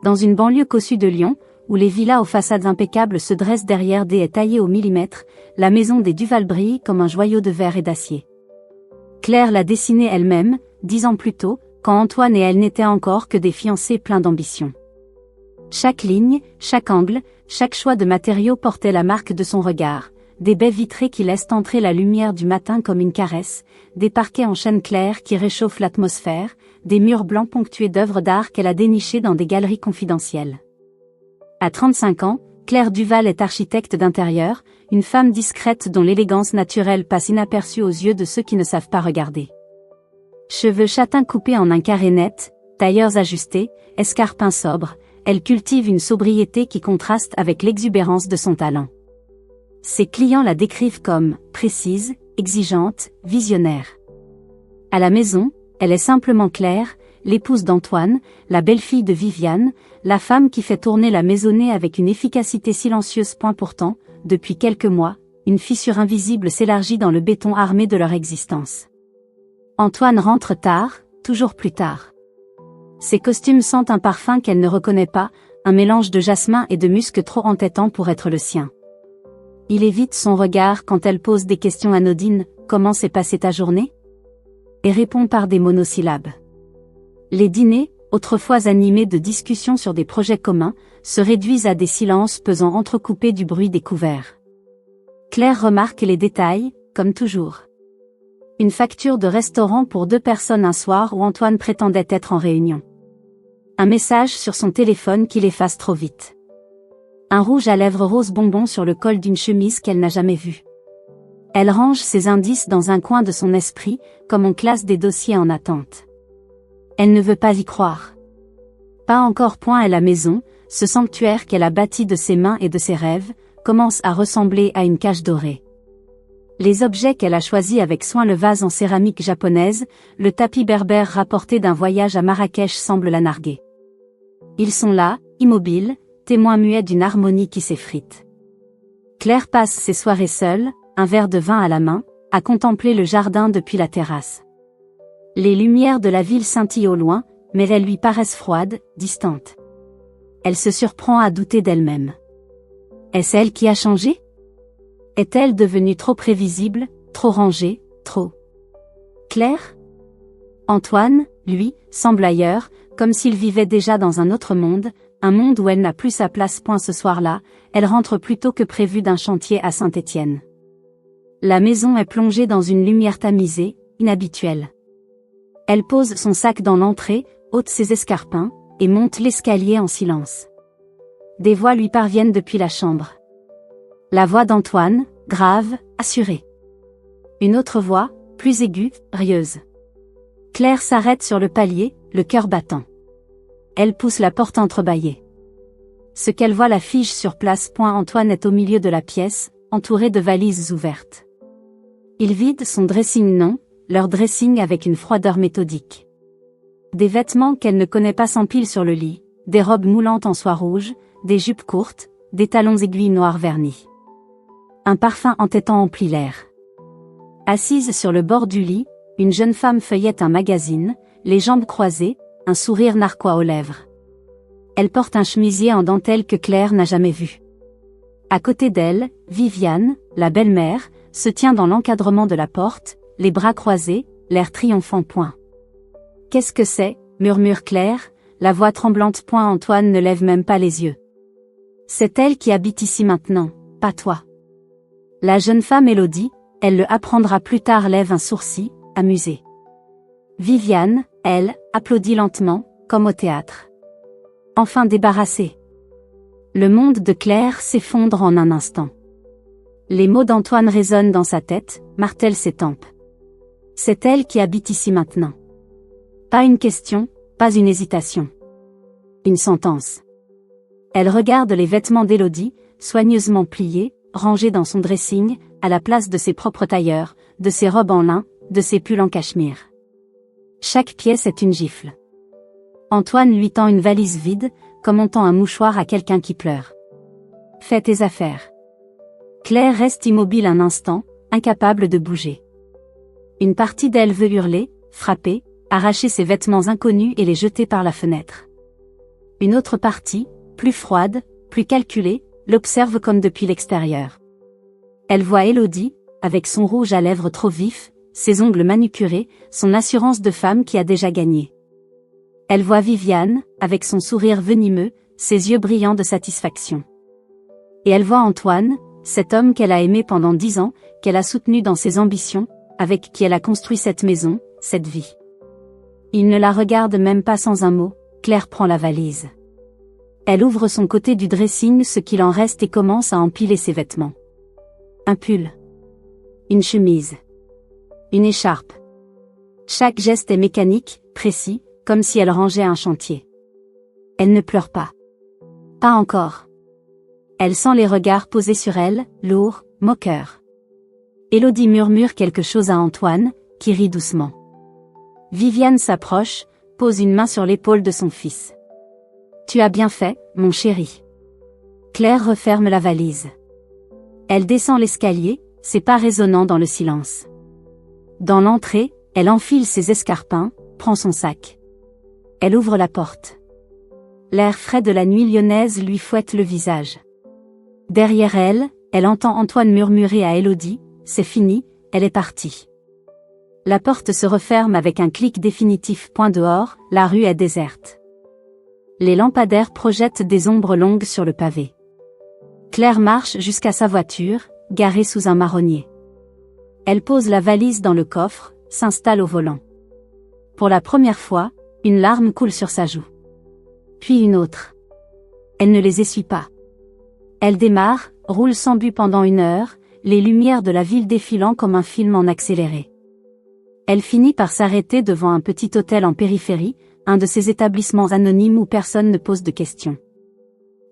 Dans une banlieue cossue de Lyon, où les villas aux façades impeccables se dressent derrière des haies taillées au millimètre, la maison des Duval brille comme un joyau de verre et d'acier. Claire l'a dessinée elle-même, 10 ans plus tôt, quand Antoine et elle n'étaient encore que des fiancés pleins d'ambition. Chaque ligne, chaque angle, chaque choix de matériaux portait la marque de son regard. Des baies vitrées qui laissent entrer la lumière du matin comme une caresse, des parquets en chêne clair qui réchauffent l'atmosphère, des murs blancs ponctués d'œuvres d'art qu'elle a dénichées dans des galeries confidentielles. À 35 ans, Claire Duval est architecte d'intérieur, une femme discrète dont l'élégance naturelle passe inaperçue aux yeux de ceux qui ne savent pas regarder. Cheveux châtains coupés en un carré net, tailleurs ajustés, escarpins sobres, elle cultive une sobriété qui contraste avec l'exubérance de son talent. Ses clients la décrivent comme précise, exigeante, visionnaire. À la maison, elle est simplement Claire, l'épouse d'Antoine, la belle-fille de Viviane, la femme qui fait tourner la maisonnée avec une efficacité silencieuse. Pourtant, depuis quelques mois, une fissure invisible s'élargit dans le béton armé de leur existence. Antoine rentre tard, toujours plus tard. Ses costumes sentent un parfum qu'elle ne reconnaît pas, un mélange de jasmin et de musc trop entêtant pour être le sien. Il évite son regard quand elle pose des questions anodines, « Comment s'est passée ta journée ?» et répond par des monosyllabes. Les dîners, autrefois animés de discussions sur des projets communs, se réduisent à des silences pesants entrecoupés du bruit des couverts. Claire remarque les détails, comme toujours. Une facture de restaurant pour 2 personnes un soir où Antoine prétendait être en réunion. Un message sur son téléphone qu'il efface trop vite. Un rouge à lèvres rose bonbon sur le col d'une chemise qu'elle n'a jamais vue. Elle range ses indices dans un coin de son esprit, comme on classe des dossiers en attente. Elle ne veut pas y croire. Pas encore point à la maison, ce sanctuaire qu'elle a bâti de ses mains et de ses rêves, commence à ressembler à une cage dorée. Les objets qu'elle a choisis avec soin, le vase en céramique japonaise, le tapis berbère rapporté d'un voyage à Marrakech, semblent la narguer. Ils sont là, immobiles, témoins muets d'une harmonie qui s'effrite. Claire passe ses soirées seule, un verre de vin à la main, à contempler le jardin depuis la terrasse. Les lumières de la ville scintillent au loin, mais elles lui paraissent froides, distantes. Elle se surprend à douter d'elle-même. Est-ce elle qui a changé ? Est-elle devenue trop prévisible, trop rangée, trop Claire ? Antoine, lui, semble ailleurs, comme s'il vivait déjà dans un autre monde, un monde où elle n'a plus sa place. Ce soir-là, elle rentre plus tôt que prévu d'un chantier à Saint-Étienne. La maison est plongée dans une lumière tamisée, inhabituelle. Elle pose son sac dans l'entrée, ôte ses escarpins, et monte l'escalier en silence. Des voix lui parviennent depuis la chambre. La voix d'Antoine, grave, assurée. Une autre voix, plus aiguë, rieuse. Claire s'arrête sur le palier, le cœur battant. Elle pousse la porte entrebâillée. Ce qu'elle voit la fige sur place. Antoine est au milieu de la pièce, entouré de valises ouvertes. Il vide son dressing, non, leur dressing, avec une froideur méthodique. Des vêtements qu'elle ne connaît pas s'empilent sur le lit, des robes moulantes en soie rouge, des jupes courtes, des talons aiguilles noirs vernis. Un parfum entêtant emplit l'air. Assise sur le bord du lit, une jeune femme feuillette un magazine, les jambes croisées, un sourire narquois aux lèvres. Elle porte un chemisier en dentelle que Claire n'a jamais vu. À côté d'elle, Viviane, la belle-mère, se tient dans l'encadrement de la porte, les bras croisés, l'air triomphant. Qu'est-ce que c'est ? Murmure Claire, la voix tremblante. Antoine ne lève même pas les yeux. C'est elle qui habite ici maintenant, pas toi. La jeune femme Élodie, elle le apprendra plus tard, lève un sourcil, amusée. Viviane, elle, applaudit lentement, comme au théâtre. Enfin débarrassée. Le monde de Claire s'effondre en un instant. Les mots d'Antoine résonnent dans sa tête, martèlent ses tempes. C'est elle qui habite ici maintenant. Pas une question, pas une hésitation. Une sentence. Elle regarde les vêtements d'Élodie, soigneusement pliés, rangés dans son dressing, à la place de ses propres tailleurs, de ses robes en lin, de ses pulls en cachemire. Chaque pièce est une gifle. Antoine lui tend une valise vide, comme on tend un mouchoir à quelqu'un qui pleure. Fais tes affaires. Claire reste immobile un instant, incapable de bouger. Une partie d'elle veut hurler, frapper, arracher ses vêtements inconnus et les jeter par la fenêtre. Une autre partie, plus froide, plus calculée, l'observe comme depuis l'extérieur. Elle voit Élodie, avec son rouge à lèvres trop vif, ses ongles manucurés, son assurance de femme qui a déjà gagné. Elle voit Viviane, avec son sourire venimeux, ses yeux brillants de satisfaction. Et elle voit Antoine, cet homme qu'elle a aimé pendant 10 ans, qu'elle a soutenu dans ses ambitions, avec qui elle a construit cette maison, cette vie. Il ne la regarde même pas sans un mot, Claire prend la valise. Elle ouvre son côté du dressing, ce qu'il en reste, et commence à empiler ses vêtements. Un pull. Une chemise. Une écharpe. Chaque geste est mécanique, précis, comme si elle rangeait un chantier. Elle ne pleure pas. Pas encore. Elle sent les regards posés sur elle, lourds, moqueurs. Élodie murmure quelque chose à Antoine, qui rit doucement. Viviane s'approche, pose une main sur l'épaule de son fils. « Tu as bien fait, mon chéri. » Claire referme la valise. Elle descend l'escalier, ses pas résonnant dans le silence. Dans l'entrée, elle enfile ses escarpins, prend son sac. Elle ouvre la porte. L'air frais de la nuit lyonnaise lui fouette le visage. Derrière elle, elle entend Antoine murmurer à Élodie, « C'est fini, elle est partie. » La porte se referme avec un clic définitif. Dehors, la rue est déserte. Les lampadaires projettent des ombres longues sur le pavé. Claire marche jusqu'à sa voiture, garée sous un marronnier. Elle pose la valise dans le coffre, s'installe au volant. Pour la première fois, une larme coule sur sa joue. Puis une autre. Elle ne les essuie pas. Elle démarre, roule sans but pendant 1 heure, les lumières de la ville défilant comme un film en accéléré. Elle finit par s'arrêter devant un petit hôtel en périphérie, un de ces établissements anonymes où personne ne pose de questions.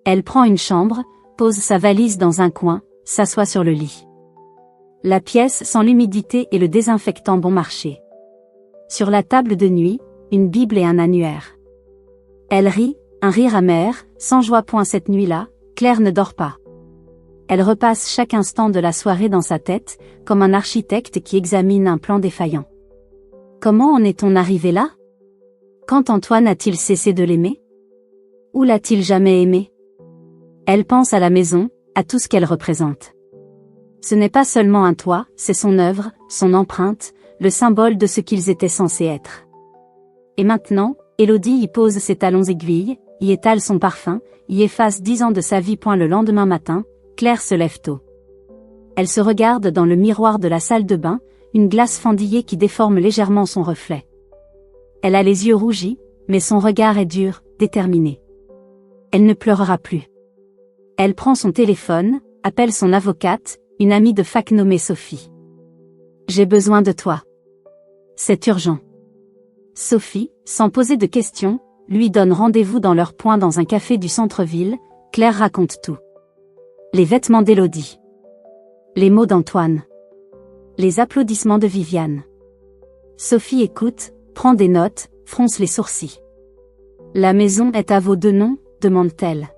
Elle prend une chambre, pose sa valise dans un coin, s'assoit sur le lit. La pièce sent l'humidité et le désinfectant bon marché. Sur la table de nuit, une Bible et un annuaire. Elle rit, un rire amer, sans joie. Cette nuit-là, Claire ne dort pas. Elle repasse chaque instant de la soirée dans sa tête, comme un architecte qui examine un plan défaillant. Comment en est-on arrivé là? Quand Antoine a-t-il cessé de l'aimer? Ou l'a-t-il jamais aimé? Elle pense à la maison, à tout ce qu'elle représente. Ce n'est pas seulement un toit, c'est son œuvre, son empreinte, le symbole de ce qu'ils étaient censés être. Et maintenant, Élodie y pose ses talons aiguilles, y étale son parfum, y efface 10 ans de sa vie. Le lendemain matin, Claire se lève tôt. Elle se regarde dans le miroir de la salle de bain, une glace fendillée qui déforme légèrement son reflet. Elle a les yeux rougis, mais son regard est dur, déterminé. Elle ne pleurera plus. Elle prend son téléphone, appelle son avocate, une amie de fac nommée Sophie. « J'ai besoin de toi. C'est urgent. » Sophie, sans poser de questions, lui donne rendez-vous dans leur point dans un café du centre-ville. Claire raconte tout. Les vêtements d'Élodie. Les mots d'Antoine. Les applaudissements de Viviane. Sophie écoute, prend des notes, fronce les sourcils. « La maison est à vos 2 noms ?» demande-t-elle.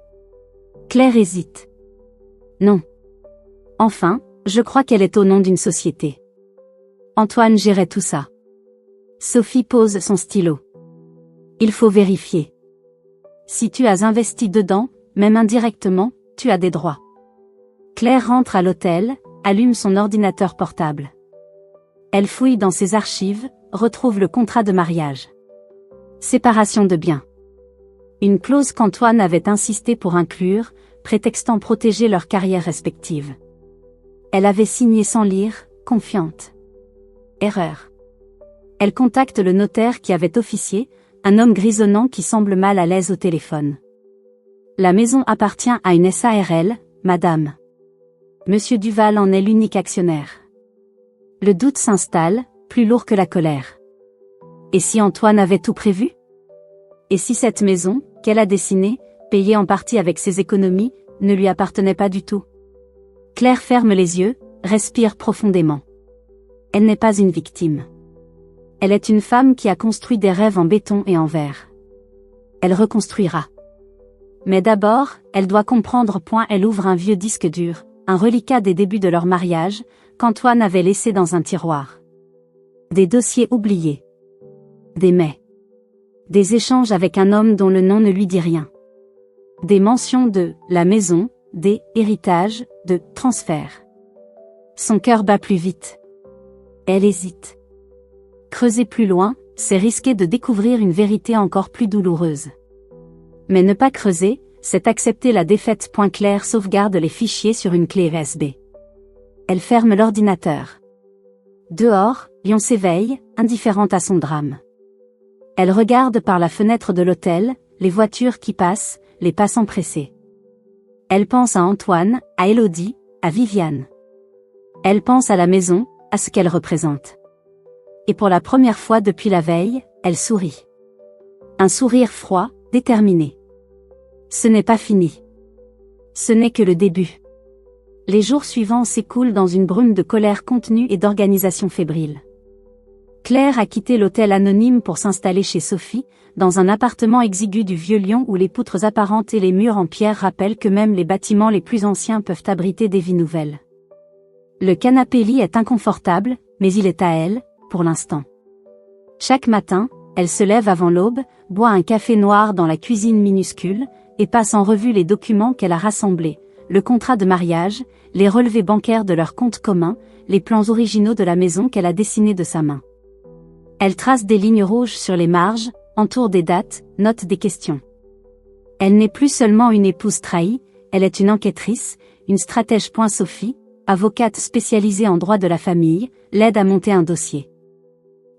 Claire hésite. « Non. Enfin, je crois qu'elle est au nom d'une société. » Antoine gérait tout ça. Sophie pose son stylo. « Il faut vérifier. Si tu as investi dedans, même indirectement, tu as des droits. » Claire rentre à l'hôtel, allume son ordinateur portable. Elle fouille dans ses archives, retrouve le contrat de mariage. Séparation de biens. Une clause qu'Antoine avait insisté pour inclure, prétextant protéger leurs carrières respectives. Elle avait signé sans lire, confiante. Erreur. Elle contacte le notaire qui avait officié, un homme grisonnant qui semble mal à l'aise au téléphone. La maison appartient à une SARL, madame. Monsieur Duval en est l'unique actionnaire. Le doute s'installe, plus lourd que la colère. Et si Antoine avait tout prévu? Et si cette maison, qu'elle a dessinée, payée en partie avec ses économies, ne lui appartenait pas du tout? Claire ferme les yeux, respire profondément. Elle n'est pas une victime. Elle est une femme qui a construit des rêves en béton et en verre. Elle reconstruira. Mais d'abord, elle doit comprendre. Elle ouvre un vieux disque dur, un reliquat des débuts de leur mariage, qu'Antoine avait laissé dans un tiroir. Des dossiers oubliés. Des mails. Des échanges avec un homme dont le nom ne lui dit rien. Des mentions de « la maison », des « héritages », de « transfert ». Son cœur bat plus vite. Elle hésite. Creuser plus loin, c'est risquer de découvrir une vérité encore plus douloureuse. Mais ne pas creuser, c'est accepter la défaite. Claire sauvegarde les fichiers sur une clé USB. Elle ferme l'ordinateur. Dehors, Lyon s'éveille, indifférente à son drame. Elle regarde par la fenêtre de l'hôtel, les voitures qui passent, les passants pressés. Elle pense à Antoine, à Élodie, à Viviane. Elle pense à la maison, à ce qu'elle représente. Et pour la première fois depuis la veille, elle sourit. Un sourire froid, déterminé. Ce n'est pas fini. Ce n'est que le début. Les jours suivants s'écoulent dans une brume de colère contenue et d'organisation fébrile. Claire a quitté l'hôtel anonyme pour s'installer chez Sophie, dans un appartement exigu du vieux Lyon où les poutres apparentes et les murs en pierre rappellent que même les bâtiments les plus anciens peuvent abriter des vies nouvelles. Le canapé-lit est inconfortable, mais il est à elle, pour l'instant. Chaque matin, elle se lève avant l'aube, boit un café noir dans la cuisine minuscule, et passe en revue les documents qu'elle a rassemblés, le contrat de mariage, les relevés bancaires de leur compte commun, les plans originaux de la maison qu'elle a dessinés de sa main. Elle trace des lignes rouges sur les marges, entoure des dates, note des questions. Elle n'est plus seulement une épouse trahie, elle est une enquêtrice, une stratège. Sophie, avocate spécialisée en droit de la famille, l'aide à monter un dossier.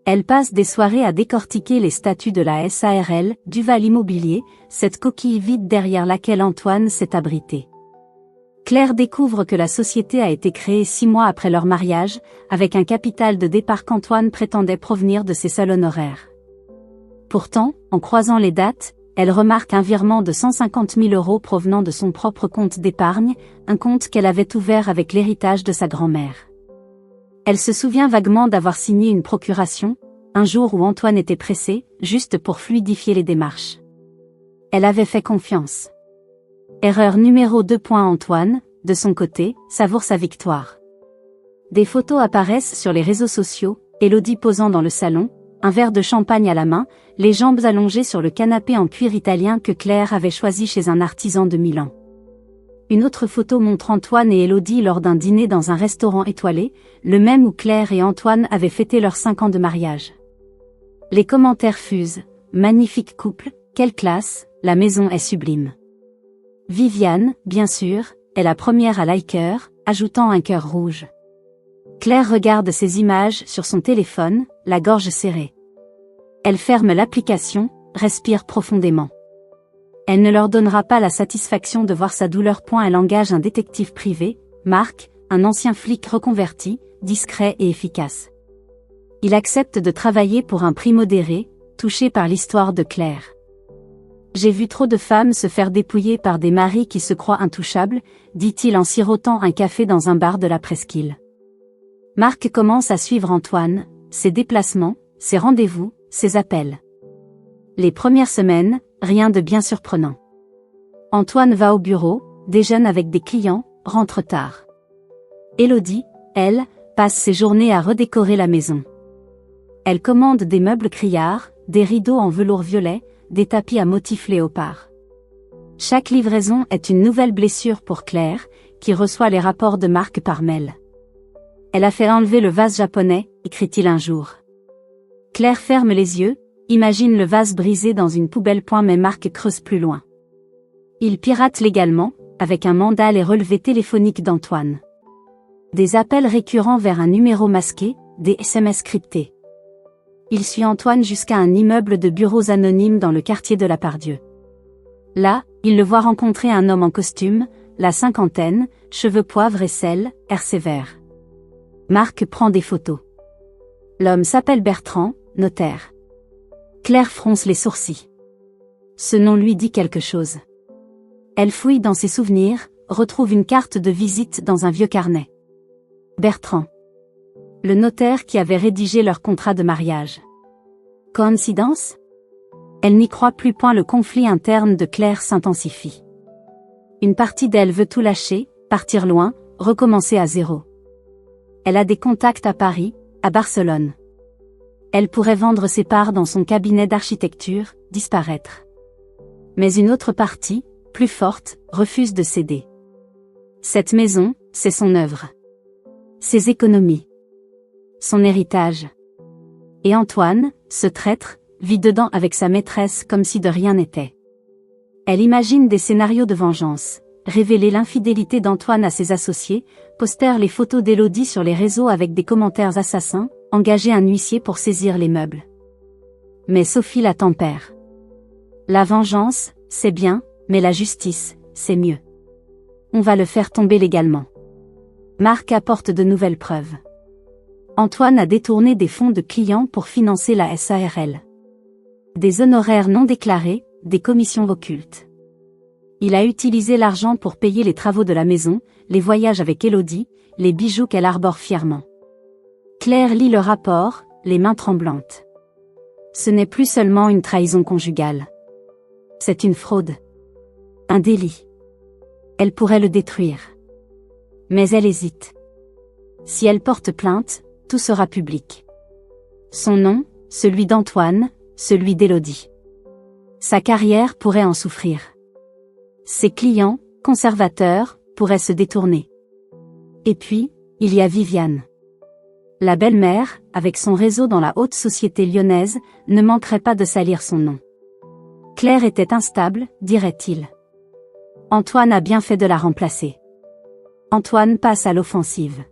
Elle passe des soirées à décortiquer les statuts de la SARL, Duval Immobilier, cette coquille vide derrière laquelle Antoine s'est abrité. Claire découvre que la société a été créée 6 mois après leur mariage, avec un capital de départ qu'Antoine prétendait provenir de ses seuls honoraires. Pourtant, en croisant les dates, elle remarque un virement de 150 000 € provenant de son propre compte d'épargne, un compte qu'elle avait ouvert avec l'héritage de sa grand-mère. Elle se souvient vaguement d'avoir signé une procuration, un jour où Antoine était pressé, juste pour fluidifier les démarches. Elle avait fait confiance. Erreur numéro 2. Antoine, de son côté, savoure sa victoire. Des photos apparaissent sur les réseaux sociaux, Élodie posant dans le salon, un verre de champagne à la main, les jambes allongées sur le canapé en cuir italien que Claire avait choisi chez un artisan de Milan. Une autre photo montre Antoine et Élodie lors d'un dîner dans un restaurant étoilé, le même où Claire et Antoine avaient fêté leurs 5 ans de mariage. Les commentaires fusent. Magnifique couple, quelle classe, la maison est sublime. Viviane, bien sûr, est la première à liker, ajoutant un cœur rouge. Claire regarde ces images sur son téléphone, la gorge serrée. Elle ferme l'application, respire profondément. Elle ne leur donnera pas la satisfaction de voir sa douleur. Elle engage un détective privé, Marc, un ancien flic reconverti, discret et efficace. Il accepte de travailler pour un prix modéré, touché par l'histoire de Claire. J'ai vu trop de femmes se faire dépouiller par des maris qui se croient intouchables, dit-il en sirotant un café dans un bar de la presqu'île. Marc commence à suivre Antoine, ses déplacements, ses rendez-vous, ses appels. Les premières semaines, rien de bien surprenant. Antoine va au bureau, déjeune avec des clients, rentre tard. Élodie, elle, passe ses journées à redécorer la maison. Elle commande des meubles criards, des rideaux en velours violet, des tapis à motifs léopard. Chaque livraison est une nouvelle blessure pour Claire, qui reçoit les rapports de Marc par mail. Elle a fait enlever le vase japonais, écrit-il un jour. Claire ferme les yeux, imagine le vase brisé dans une poubelle. Mais Marc creuse plus loin. Il pirate légalement, avec un mandat les relevés téléphoniques d'Antoine. Des appels récurrents vers un numéro masqué, des SMS cryptés. Il suit Antoine jusqu'à un immeuble de bureaux anonymes dans le quartier de la Pardieu. Là, il le voit rencontrer un homme en costume, la cinquantaine, cheveux poivre et sel, air sévère. Marc prend des photos. L'homme s'appelle Bertrand, notaire. Claire fronce les sourcils. Ce nom lui dit quelque chose. Elle fouille dans ses souvenirs, retrouve une carte de visite dans un vieux carnet. Bertrand. Le notaire qui avait rédigé leur contrat de mariage. Coïncidence ? Elle n'y croit plus. Le conflit interne de Claire s'intensifie. Une partie d'elle veut tout lâcher, partir loin, recommencer à zéro. Elle a des contacts à Paris, à Barcelone. Elle pourrait vendre ses parts dans son cabinet d'architecture, disparaître. Mais une autre partie, plus forte, refuse de céder. Cette maison, c'est son œuvre. Ses économies. Son héritage. Et Antoine, ce traître, vit dedans avec sa maîtresse comme si de rien n'était. Elle imagine des scénarios de vengeance, révéler l'infidélité d'Antoine à ses associés, poster les photos d'Élodie sur les réseaux avec des commentaires assassins, engager un huissier pour saisir les meubles. Mais Sophie la tempère. La vengeance, c'est bien, mais la justice, c'est mieux. On va le faire tomber légalement. Marc apporte de nouvelles preuves. Antoine a détourné des fonds de clients pour financer la SARL. Des honoraires non déclarés, des commissions occultes. Il a utilisé l'argent pour payer les travaux de la maison, les voyages avec Élodie, les bijoux qu'elle arbore fièrement. Claire lit le rapport, les mains tremblantes. Ce n'est plus seulement une trahison conjugale. C'est une fraude. Un délit. Elle pourrait le détruire. Mais elle hésite. Si elle porte plainte, tout sera public. Son nom, celui d'Antoine, celui d'Élodie. Sa carrière pourrait en souffrir. Ses clients, conservateurs, pourraient se détourner. Et puis, il y a Viviane. La belle-mère, avec son réseau dans la haute société lyonnaise, ne manquerait pas de salir son nom. Claire était instable, dirait-il. Antoine a bien fait de la remplacer. Antoine passe à l'offensive.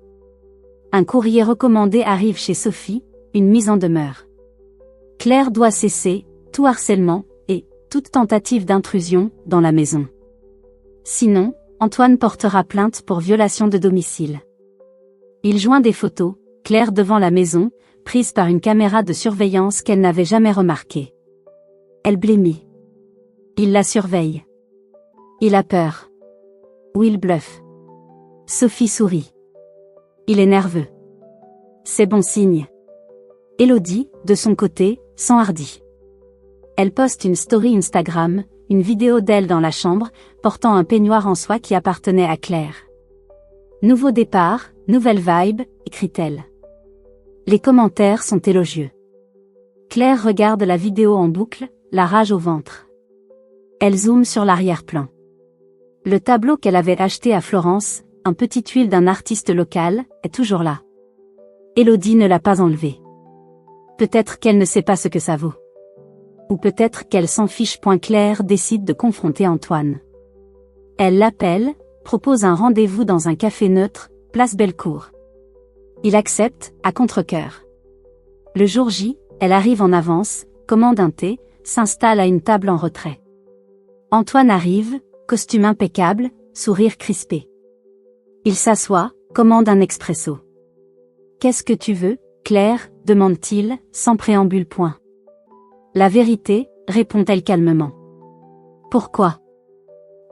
Un courrier recommandé arrive chez Sophie, une mise en demeure. Claire doit cesser tout harcèlement et toute tentative d'intrusion dans la maison. Sinon, Antoine portera plainte pour violation de domicile. Il joint des photos, Claire devant la maison, prise par une caméra de surveillance qu'elle n'avait jamais remarquée. Elle blêmit. Il la surveille. Il a peur. Ou il bluffe. Sophie sourit. Il est nerveux. C'est bon signe. Élodie, de son côté, s'enhardit. Elle poste une story Instagram, une vidéo d'elle dans la chambre, portant un peignoir en soie qui appartenait à Claire. Nouveau départ, nouvelle vibe, écrit-elle. Les commentaires sont élogieux. Claire regarde la vidéo en boucle, la rage au ventre. Elle zoome sur l'arrière-plan. Le tableau qu'elle avait acheté à Florence, un petit tuile d'un artiste local, est toujours là. Élodie ne l'a pas enlevé. Peut-être qu'elle ne sait pas ce que ça vaut. Ou peut-être qu'elle s'en fiche. Claire décide de confronter Antoine. Elle l'appelle, propose un rendez-vous dans un café neutre, place Bellecour. Il accepte, à contre-cœur. Le jour J, elle arrive en avance, commande un thé, s'installe à une table en retrait. Antoine arrive, costume impeccable, sourire crispé. Il s'assoit, commande un expresso. « Qu'est-ce que tu veux, Claire ?» demande-t-il, sans préambule. « La vérité », répond-elle calmement. « Pourquoi ?»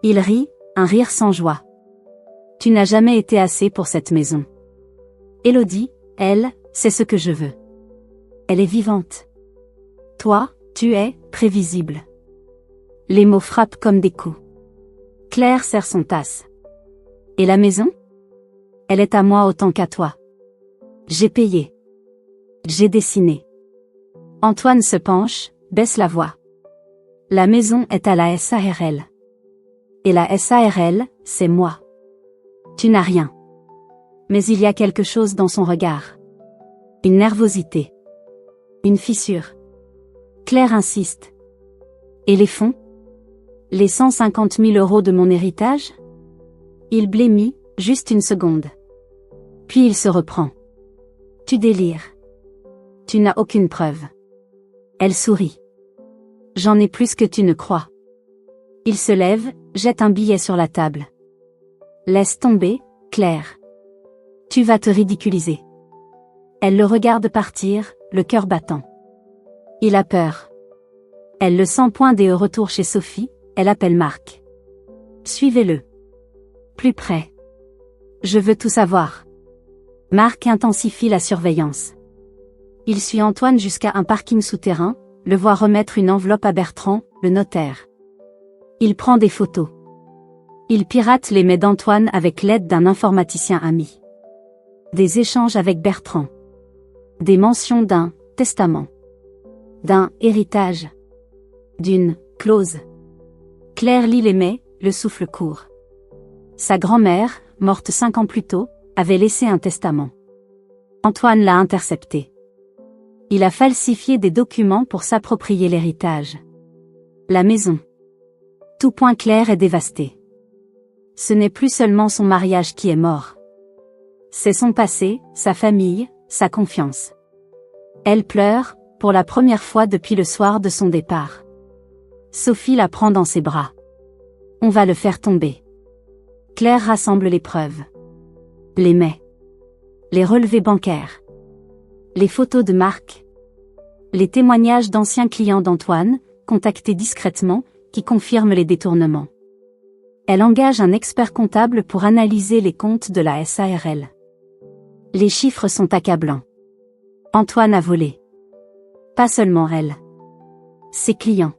Il rit, un rire sans joie. « Tu n'as jamais été assez pour cette maison. » Élodie, elle, c'est ce que je veux. Elle est vivante. Toi, tu es prévisible. Les mots frappent comme des coups. Claire serre son tasse. Et la maison ? Elle est à moi autant qu'à toi. J'ai payé. J'ai dessiné. Antoine se penche, baisse la voix. La maison est à la SARL. Et la SARL, c'est moi. Tu n'as rien. Mais il y a quelque chose dans son regard. Une nervosité. Une fissure. Claire insiste. Et les fonds ? Les 150 000 € de mon héritage ? Il blêmit, juste une seconde. Puis il se reprend. Tu délires. Tu n'as aucune preuve. Elle sourit. J'en ai plus que tu ne crois. Il se lève, jette un billet sur la table. Laisse tomber, Claire. Tu vas te ridiculiser. Elle le regarde partir, le cœur battant. Il a peur. Elle le sent. Dès au retour chez Sophie, elle appelle Marc. Suivez-le. Plus près. Je veux tout savoir. Marc intensifie la surveillance. Il suit Antoine jusqu'à un parking souterrain, le voit remettre une enveloppe à Bertrand, le notaire. Il prend des photos. Il pirate les mails d'Antoine avec l'aide d'un informaticien ami. Des échanges avec Bertrand. Des mentions d'un testament. D'un héritage. D'une clause. Claire lit les mails, le souffle court. Sa grand-mère, morte 5 ans plus tôt, avait laissé un testament. Antoine l'a intercepté. Il a falsifié des documents pour s'approprier l'héritage. La maison. Tout point clair est dévasté. Ce n'est plus seulement son mariage qui est mort. C'est son passé, sa famille, sa confiance. Elle pleure, pour la première fois depuis le soir de son départ. Sophie la prend dans ses bras. On va le faire tomber. Claire rassemble les preuves. Les mets. Les relevés bancaires. Les photos de Marc. Les témoignages d'anciens clients d'Antoine, contactés discrètement, qui confirment les détournements. Elle engage un expert comptable pour analyser les comptes de la SARL. Les chiffres sont accablants. Antoine a volé. Pas seulement elle. Ses clients.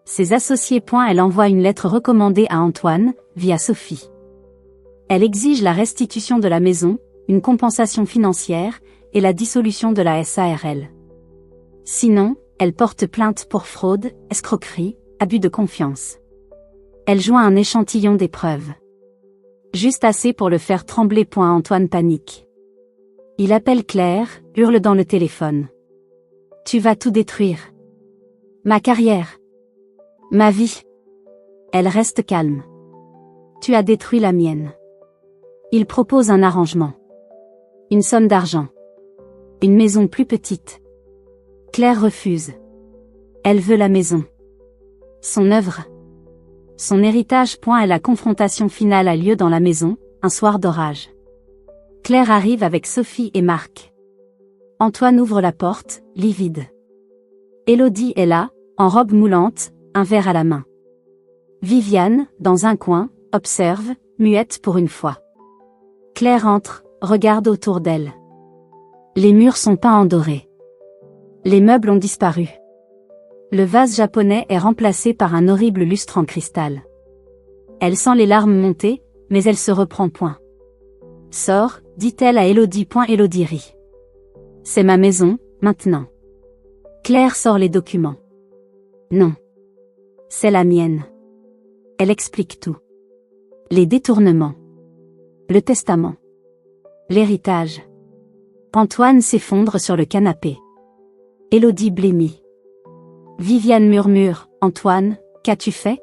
Ses associés. Elle envoie une lettre recommandée à Antoine, via Sophie. Elle exige la restitution de la maison, une compensation financière, et la dissolution de la SARL. Sinon, elle porte plainte pour fraude, escroquerie, abus de confiance. Elle joint un échantillon des preuves. Juste assez pour le faire trembler. Antoine panique. Il appelle Claire, hurle dans le téléphone. Tu vas tout détruire. Ma carrière. Ma vie. Elle reste calme. Tu as détruit la mienne. Il propose un arrangement. Une somme d'argent. Une maison plus petite. Claire refuse. Elle veut la maison. Son œuvre. Son héritage. Et la confrontation finale a lieu dans la maison, un soir d'orage. Claire arrive avec Sophie et Marc. Antoine ouvre la porte, livide. Élodie est là, en robe moulante, un verre à la main. Viviane, dans un coin, observe, muette pour une fois. Claire entre, regarde autour d'elle. Les murs sont peints en doré. Les meubles ont disparu. Le vase japonais est remplacé par un horrible lustre en cristal. Elle sent les larmes monter, mais elle se reprend. Sors, dit-elle à Élodie. Élodie rit. C'est ma maison, maintenant. Claire sort les documents. Non. C'est la mienne. Elle explique tout. Les détournements. Le testament. L'héritage. Antoine s'effondre sur le canapé. Élodie blêmit. Viviane murmure, Antoine, qu'as-tu fait?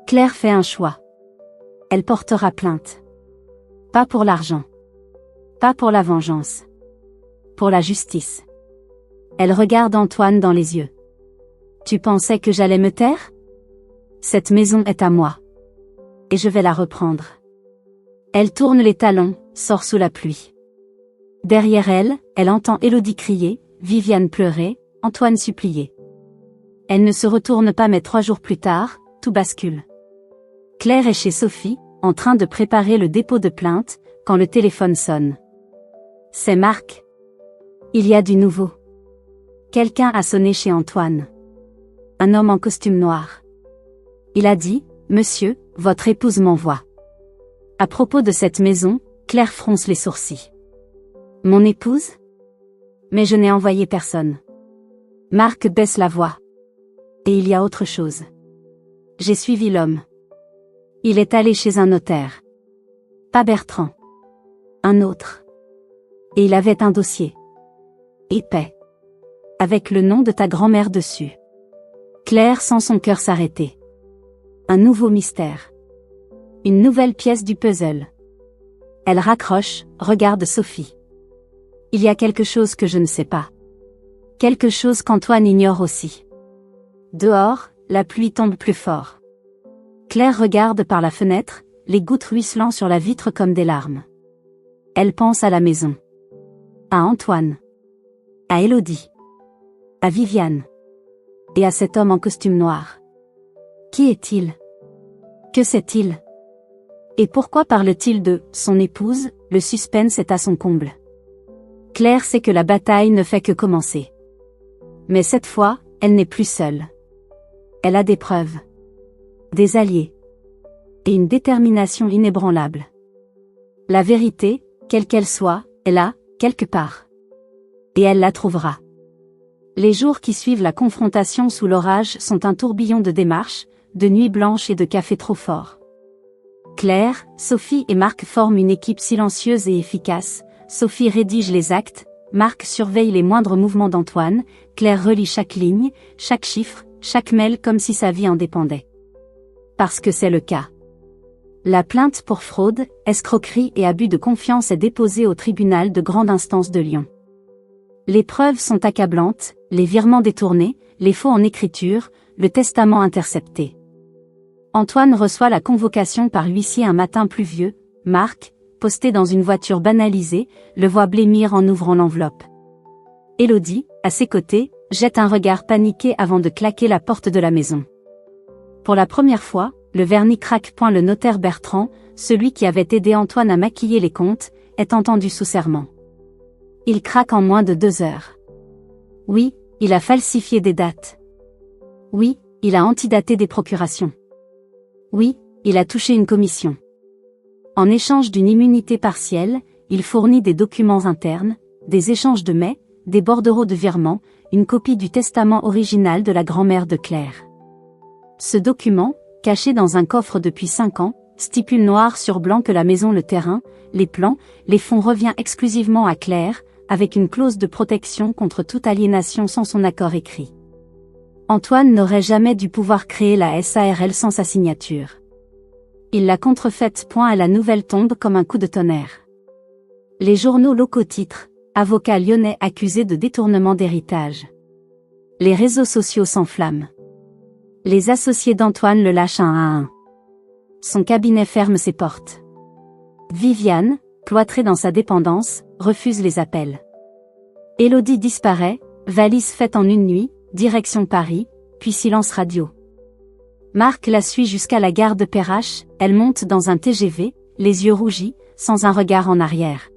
Claire fait un choix. Elle portera plainte. Pas pour l'argent. Pas pour la vengeance. Pour la justice. Elle regarde Antoine dans les yeux. Tu pensais que j'allais me taire? Cette maison est à moi. Et je vais la reprendre. Elle tourne les talons, sort sous la pluie. Derrière elle, elle entend Élodie crier, Viviane pleurer, Antoine supplier. Elle ne se retourne pas, mais 3 jours plus tard, tout bascule. Claire est chez Sophie, en train de préparer le dépôt de plainte, quand le téléphone sonne. C'est Marc. Il y a du nouveau. Quelqu'un a sonné chez Antoine. Un homme en costume noir. Il a dit, Monsieur, votre épouse m'envoie. À propos de cette maison, Claire fronce les sourcils. Mon épouse? Mais je n'ai envoyé personne. Marc baisse la voix. Et il y a autre chose. J'ai suivi l'homme. Il est allé chez un notaire. Pas Bertrand. Un autre. Et il avait un dossier. Épais. Avec le nom de ta grand-mère dessus. Claire sent son cœur s'arrêter. Un nouveau mystère. Une nouvelle pièce du puzzle. Elle raccroche, regarde Sophie. Il y a quelque chose que je ne sais pas. Quelque chose qu'Antoine ignore aussi. Dehors, la pluie tombe plus fort. Claire regarde par la fenêtre, les gouttes ruisselant sur la vitre comme des larmes. Elle pense à la maison. À Antoine. À Élodie. À Viviane. Et à cet homme en costume noir. Qui est-il? Que sait-il? Et pourquoi parle-t-il de « son épouse » Le suspense est à son comble. Claire sait que la bataille ne fait que commencer. Mais cette fois, elle n'est plus seule. Elle a des preuves. Des alliés. Et une détermination inébranlable. La vérité, quelle qu'elle soit, est là, quelque part. Et elle la trouvera. Les jours qui suivent la confrontation sous l'orage sont un tourbillon de démarches, de nuits blanches et de café trop fort. Claire, Sophie et Marc forment une équipe silencieuse et efficace. Sophie rédige les actes, Marc surveille les moindres mouvements d'Antoine, Claire relit chaque ligne, chaque chiffre, chaque mail comme si sa vie en dépendait. Parce que c'est le cas. La plainte pour fraude, escroquerie et abus de confiance est déposée au tribunal de grande instance de Lyon. Les preuves sont accablantes, les virements détournés, les faux en écriture, le testament intercepté. Antoine reçoit la convocation par l'huissier un matin pluvieux. Marc, posté dans une voiture banalisée, le voit blêmir en ouvrant l'enveloppe. Élodie, à ses côtés, jette un regard paniqué avant de claquer la porte de la maison. Pour la première fois, le vernis craque. Le notaire Bertrand, celui qui avait aidé Antoine à maquiller les comptes, est entendu sous serment. Il craque en moins de 2 heures. Oui, il a falsifié des dates. Oui, il a antidaté des procurations. Oui, il a touché une commission. En échange d'une immunité partielle, il fournit des documents internes, des échanges de mets, des bordereaux de virement, une copie du testament original de la grand-mère de Claire. Ce document, caché dans un coffre depuis 5 ans, stipule noir sur blanc que la maison, le terrain, les plans, les fonds revient exclusivement à Claire, avec une clause de protection contre toute aliénation sans son accord écrit. Antoine n'aurait jamais dû pouvoir créer la SARL sans sa signature. Il l'a contrefaite. Et la nouvelle tombe comme un coup de tonnerre. Les journaux locaux titrent « Avocat lyonnais accusé de détournement d'héritage ». Les réseaux sociaux s'enflamment. Les associés d'Antoine le lâchent un à un. Son cabinet ferme ses portes. Viviane, cloîtrée dans sa dépendance, refuse les appels. Élodie disparaît, valise faite en une nuit, direction Paris, puis silence radio. Marc la suit jusqu'à la gare de Perrache, elle monte dans un TGV, les yeux rougis, sans un regard en arrière.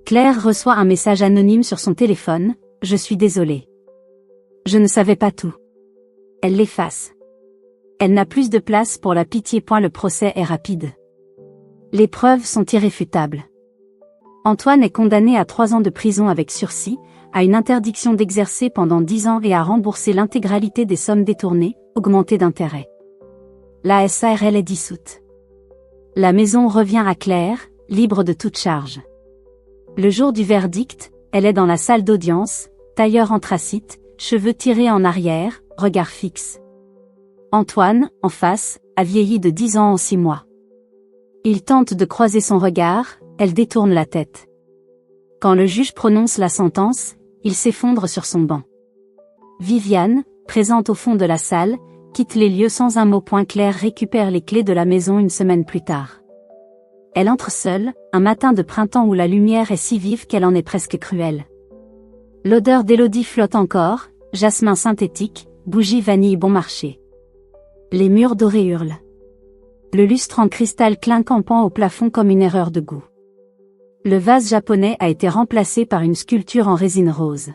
Claire reçoit un message anonyme sur son téléphone, « Je suis désolée. Je ne savais pas tout. » Elle l'efface. Elle n'a plus de place pour la pitié. Le procès est rapide. Les preuves sont irréfutables. Antoine est condamné à 3 ans de prison avec sursis, à une interdiction d'exercer pendant 10 ans et à rembourser l'intégralité des sommes détournées, augmentées d'intérêt. La SARL est dissoute. La maison revient à Claire, libre de toute charge. Le jour du verdict, elle est dans la salle d'audience, tailleur anthracite, cheveux tirés en arrière, regard fixe. Antoine, en face, a vieilli de 10 ans en 6 mois. Il tente de croiser son regard, elle détourne la tête. Quand le juge prononce la sentence, il s'effondre sur son banc. Viviane, présente au fond de la salle, quitte les lieux sans un mot. Claire récupère les clés de la maison une semaine plus tard. Elle entre seule, un matin de printemps où la lumière est si vive qu'elle en est presque cruelle. L'odeur d'Élodie flotte encore, jasmin synthétique, bougie vanille bon marché. Les murs dorés hurlent. Le lustre en cristal clinquant au plafond comme une erreur de goût. Le vase japonais a été remplacé par une sculpture en résine rose.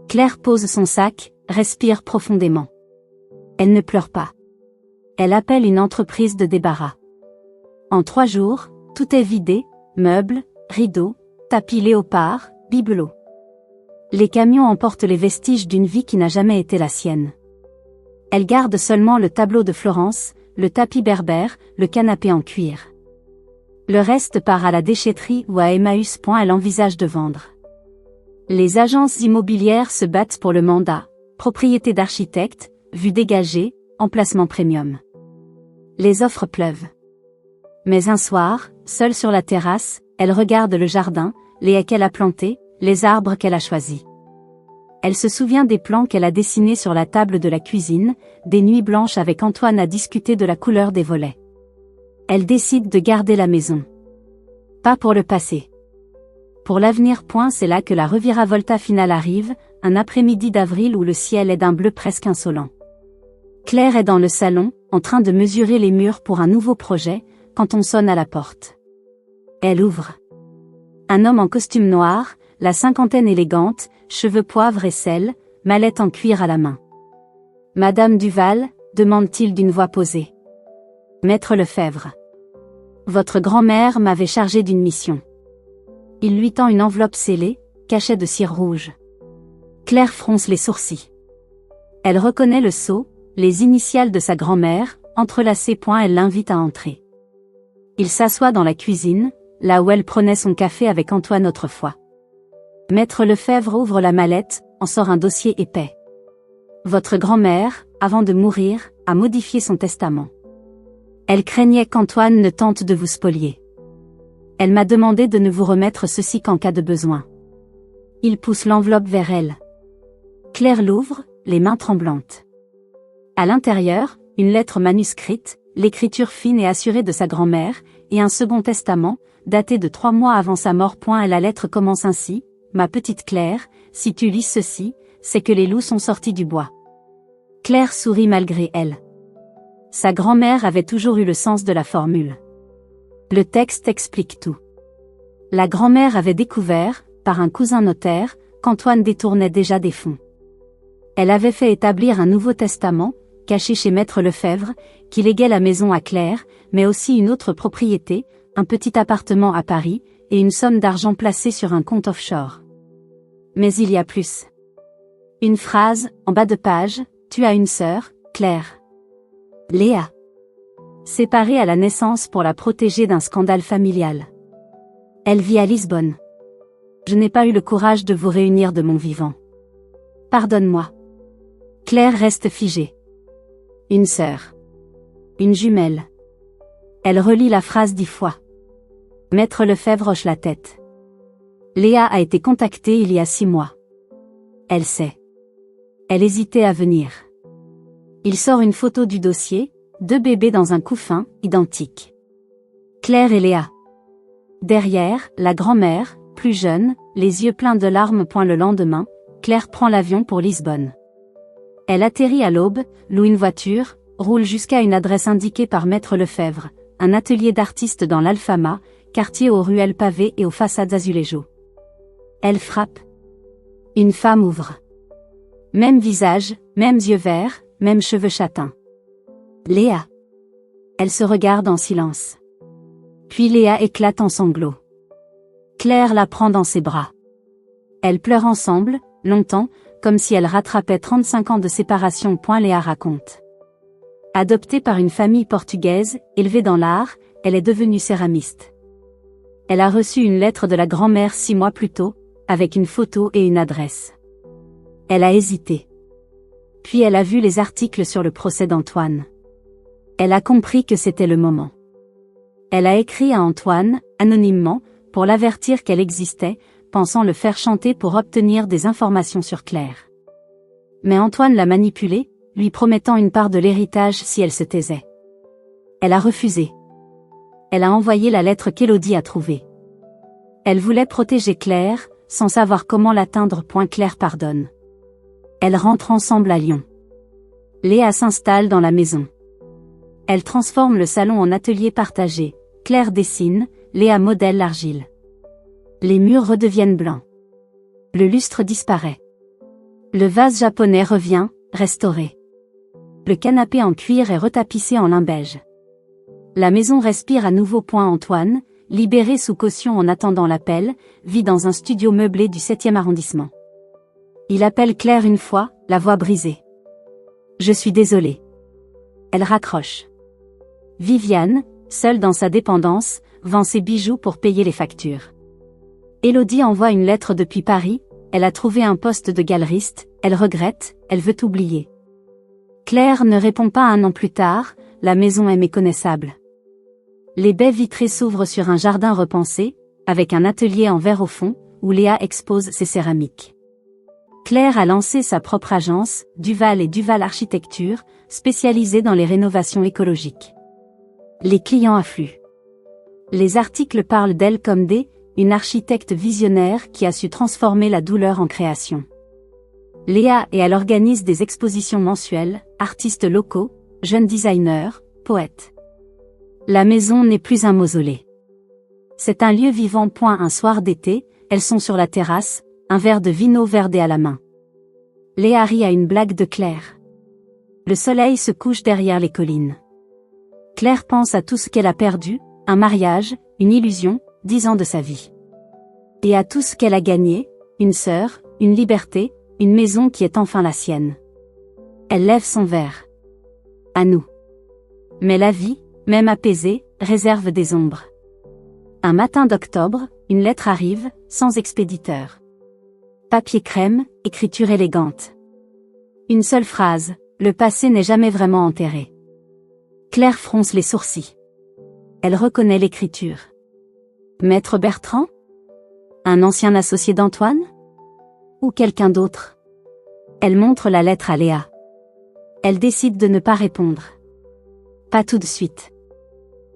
Claire pose son sac, respire profondément. Elle ne pleure pas. Elle appelle une entreprise de débarras. En 3 jours, tout est vidé, meubles, rideaux, tapis léopard, bibelots. Les camions emportent les vestiges d'une vie qui n'a jamais été la sienne. Elle garde seulement le tableau de Florence, le tapis berbère, le canapé en cuir. Le reste part à la déchetterie ou à Emmaüs. Elle envisage de vendre. Les agences immobilières se battent pour le mandat, propriété d'architecte, vue dégagée, emplacement premium. Les offres pleuvent. Mais un soir, seule sur la terrasse, elle regarde le jardin, les haies qu'elle a plantés, les arbres qu'elle a choisis. Elle se souvient des plans qu'elle a dessinés sur la table de la cuisine, des nuits blanches avec Antoine à discuter de la couleur des volets. Elle décide de garder la maison. Pas pour le passé. Pour l'avenir. C'est là que la reviravolta finale arrive, un après-midi d'avril où le ciel est d'un bleu presque insolent. Claire est dans le salon, en train de mesurer les murs pour un nouveau projet, quand on sonne à la porte. Elle ouvre. Un homme en costume noir, la cinquantaine élégante, cheveux poivre et sel, mallette en cuir à la main. « Madame Duval » demande-t-il d'une voix posée. « Maître Lefebvre. Votre grand-mère m'avait chargé d'une mission. » Il lui tend une enveloppe scellée, cachet de cire rouge. Claire fronce les sourcils. Elle reconnaît le sceau, les initiales de sa grand-mère, entrelacées. Elle l'invite à entrer. Il s'assoit dans la cuisine, là où elle prenait son café avec Antoine autrefois. Maître Lefebvre ouvre la mallette, en sort un dossier épais. Votre grand-mère, avant de mourir, a modifié son testament. Elle craignait qu'Antoine ne tente de vous spolier. Elle m'a demandé de ne vous remettre ceci qu'en cas de besoin. Il pousse l'enveloppe vers elle. Claire l'ouvre, les mains tremblantes. À l'intérieur, une lettre manuscrite, l'écriture fine et assurée de sa grand-mère, et un second testament, daté de 3 mois avant sa mort. Et la lettre commence ainsi: Ma petite Claire, si tu lis ceci, c'est que les loups sont sortis du bois. Claire sourit malgré elle. Sa grand-mère avait toujours eu le sens de la formule. Le texte explique tout. La grand-mère avait découvert, par un cousin notaire, qu'Antoine détournait déjà des fonds. Elle avait fait établir un nouveau testament, caché chez Maître Lefebvre, qui léguait la maison à Claire, mais aussi une autre propriété, un petit appartement à Paris, et une somme d'argent placée sur un compte offshore. Mais il y a plus. Une phrase, en bas de page: Tu as une sœur, Claire. Léa. Séparée à la naissance pour la protéger d'un scandale familial. Elle vit à Lisbonne. Je n'ai pas eu le courage de vous réunir de mon vivant. Pardonne-moi. Claire reste figée. Une sœur. Une jumelle. Elle relit la phrase 10 fois. Maître Lefebvre hoche la tête. Léa a été contactée il y a 6 mois. Elle sait. Elle hésitait à venir. Il sort une photo du dossier, 2 bébés dans un couffin, identiques. Claire et Léa. Derrière, la grand-mère, plus jeune, les yeux pleins de larmes. Le lendemain, Claire prend l'avion pour Lisbonne. Elle atterrit à l'aube, loue une voiture, roule jusqu'à une adresse indiquée par Maître Lefebvre, un atelier d'artiste dans l'Alfama, quartier aux ruelles pavées et aux façades azuléjo. Elle frappe. Une femme ouvre. Même visage, mêmes yeux verts, mêmes cheveux châtains. Léa. Elle se regarde en silence. Puis Léa éclate en sanglots. Claire la prend dans ses bras. Elles pleurent ensemble, longtemps, comme si elle rattrapait 35 ans de séparation. Léa raconte. Adoptée par une famille portugaise, élevée dans l'art, elle est devenue céramiste. Elle a reçu une lettre de la grand-mère 6 mois plus tôt, avec une photo et une adresse. Elle a hésité. Puis elle a vu les articles sur le procès d'Antoine. Elle a compris que c'était le moment. Elle a écrit à Antoine, anonymement, pour l'avertir qu'elle existait, pensant le faire chanter pour obtenir des informations sur Claire. Mais Antoine l'a manipulée, lui promettant une part de l'héritage si elle se taisait. Elle a refusé. Elle a envoyé la lettre qu'Élodie a trouvée. Elle voulait protéger Claire, sans savoir comment l'atteindre. Claire pardonne. Elles rentrent ensemble à Lyon. Léa s'installe dans la maison. Elle transforme le salon en atelier partagé. Claire dessine, Léa modèle l'argile. Les murs redeviennent blancs. Le lustre disparaît. Le vase japonais revient, restauré. Le canapé en cuir est retapissé en lin beige. La maison respire à nouveau. Antoine, libéré sous caution en attendant l'appel, vit dans un studio meublé du 7e arrondissement. Il appelle Claire une fois, la voix brisée. Je suis désolé. Elle raccroche. Viviane, seule dans sa dépendance, vend ses bijoux pour payer les factures. Élodie envoie une lettre depuis Paris, elle a trouvé un poste de galeriste, elle regrette, elle veut oublier. Claire ne répond pas 1 an plus tard, la maison est méconnaissable. Les baies vitrées s'ouvrent sur un jardin repensé, avec un atelier en verre au fond, où Léa expose ses céramiques. Claire a lancé sa propre agence, Duval et Duval Architecture, spécialisée dans les rénovations écologiques. Les clients affluent. Les articles parlent d'elle comme une architecte visionnaire qui a su transformer la douleur en création. Léa et elle organise des expositions mensuelles, artistes locaux, jeunes designers, poètes. La maison n'est plus un mausolée. C'est un lieu vivant. Un soir d'été, elles sont sur la terrasse, un verre de vino verde à la main. Léa rit à une blague de Claire. Le soleil se couche derrière les collines. Claire pense à tout ce qu'elle a perdu, un mariage, une illusion, 10 ans de sa vie. Et à tout ce qu'elle a gagné, une sœur, une liberté, une maison qui est enfin la sienne. Elle lève son verre. À nous. Mais la vie, même apaisée, réserve des ombres. Un matin d'octobre, une lettre arrive, sans expéditeur. Papier crème, écriture élégante. Une seule phrase, le passé n'est jamais vraiment enterré. Claire fronce les sourcils. Elle reconnaît l'écriture. Maître Bertrand? Un ancien associé d'Antoine? Ou quelqu'un d'autre? Elle montre la lettre à Léa. Elle décide de ne pas répondre. Pas tout de suite.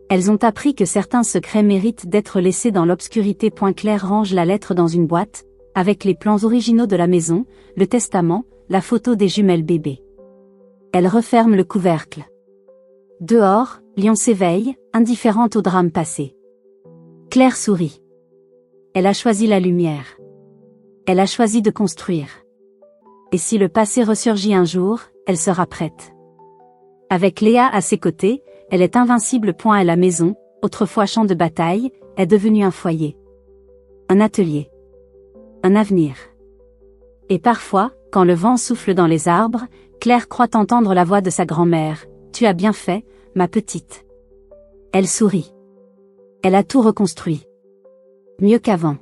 Elles ont appris que certains secrets méritent d'être laissés dans l'obscurité. Claire range la lettre dans une boîte, avec les plans originaux de la maison, le testament, la photo des jumelles bébés. Elle referme le couvercle. Dehors, Lyon s'éveille, indifférente au drame passé. Claire sourit. Elle a choisi la lumière. Elle a choisi de construire. Et si le passé ressurgit un jour, elle sera prête. Avec Léa à ses côtés, elle est invincible. À la maison, autrefois champ de bataille, est devenue un foyer. Un atelier. Un avenir. Et parfois, quand le vent souffle dans les arbres, Claire croit entendre la voix de sa grand-mère. « Tu as bien fait, ma petite. » Elle sourit. Elle a tout reconstruit. Mieux qu'avant.